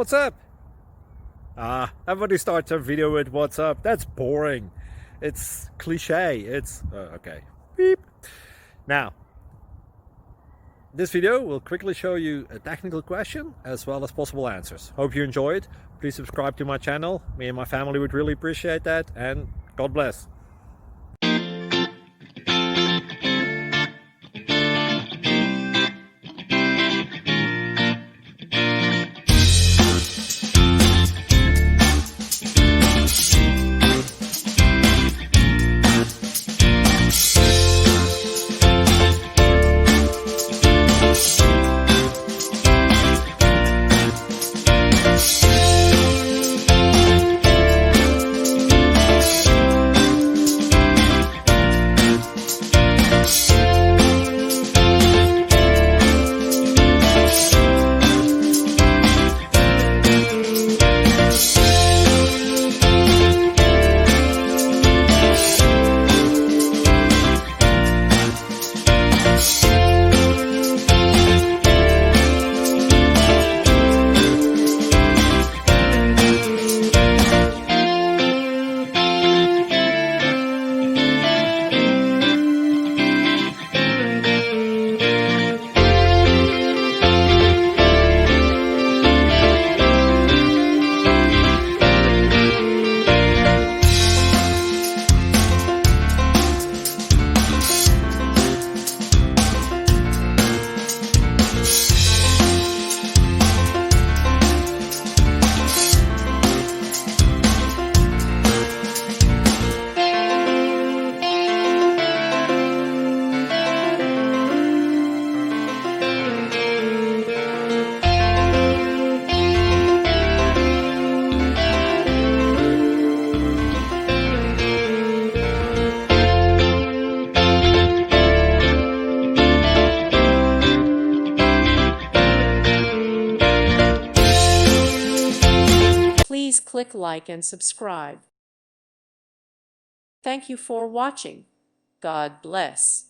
What's up? Everybody starts a video with what's up. That's boring. It's cliche. It's okay. Beep. Now, this video will quickly show you a technical question as well as possible answers. Hope you enjoyed. Please subscribe to my channel. Me and my family would really appreciate that, and God bless. Please click like and subscribe. Thank you for watching. God bless.